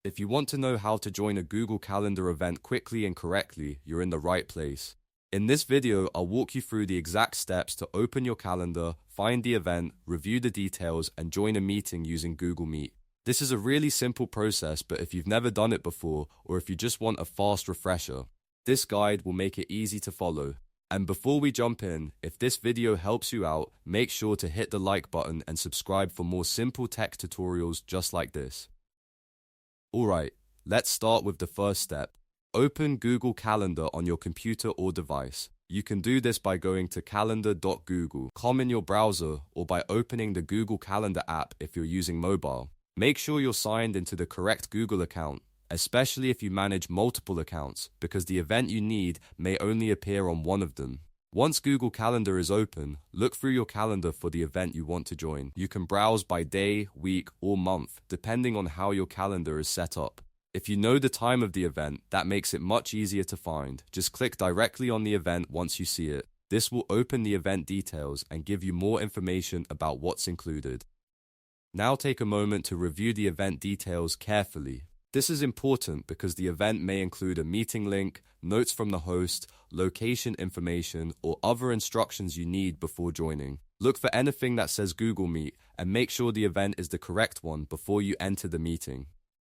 If you want to know how to join a Google Calendar event quickly and correctly, you're in the right place. In this video, I'll walk you through the exact steps to open your calendar, find the event, review the details, and join a meeting using Google Meet. This is a really simple process, but if you've never done it before, or if you just want a fast refresher, this guide will make it easy to follow. And before we jump in, if this video helps you out, make sure to hit the like button and subscribe for more simple tech tutorials just like this. Alright, let's start with the first step. Open Google Calendar on your computer or device. You can do this by going to calendar.google.com in your browser or by opening the Google Calendar app if you're using mobile. Make sure you're signed into the correct Google account, especially if you manage multiple accounts, because the event you need may only appear on one of them. Once Google Calendar is open, look through your calendar for the event you want to join. You can browse by day, week, or month, depending on how your calendar is set up. If you know the time of the event, that makes it much easier to find. Just click directly on the event once you see it. This will open the event details and give you more information about what's included. Now take a moment to review the event details carefully. This is important because the event may include a meeting link, notes from the host, location information, or other instructions you need before joining. Look for anything that says Google Meet and make sure the event is the correct one before you enter the meeting.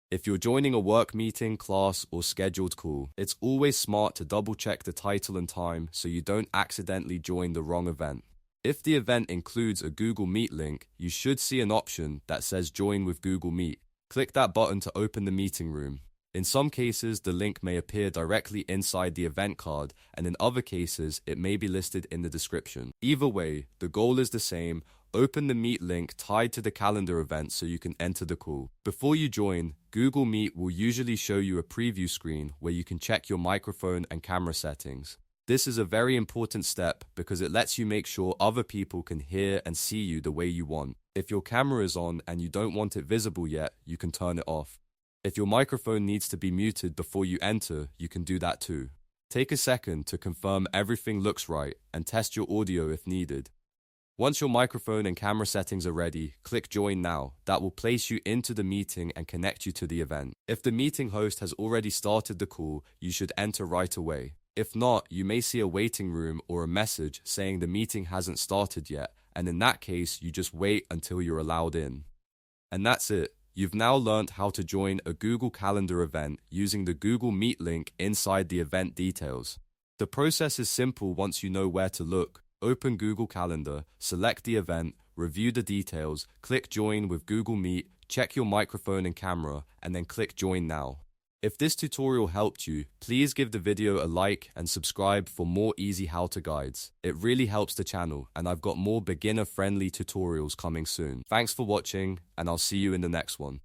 If you're joining a work meeting, class, or scheduled call, it's always smart to double-check the title and time so you don't accidentally join the wrong event. If the event includes a Google Meet link, you should see an option that says Join with Google Meet. Click that button to open the meeting room. In some cases, the link may appear directly inside the event card, and in other cases, it may be listed in the description. Either way, the goal is the same. Open the Meet link tied to the calendar event so you can enter the call. Before you join, Google Meet will usually show you a preview screen where you can check your microphone and camera settings. This is a very important step because it lets you make sure other people can hear and see you the way you want. If your camera is on and you don't want it visible yet, you can turn it off. If your microphone needs to be muted before you enter, you can do that too. Take a second to confirm everything looks right and test your audio if needed. Once your microphone and camera settings are ready, click Join Now. That will place you into the meeting and connect you to the event. If the meeting host has already started the call, you should enter right away. If not, you may see a waiting room or a message saying the meeting hasn't started yet, and in that case, you just wait until you're allowed in. And that's it. You've now learned how to join a Google Calendar event using the Google Meet link inside the event details. The process is simple once you know where to look. Open Google Calendar, select the event, review the details, click Join with Google Meet, check your microphone and camera, and then click Join Now. If this tutorial helped you, please give the video a like and subscribe for more easy how-to guides. It really helps the channel, and I've got more beginner-friendly tutorials coming soon. Thanks for watching, and I'll see you in the next one.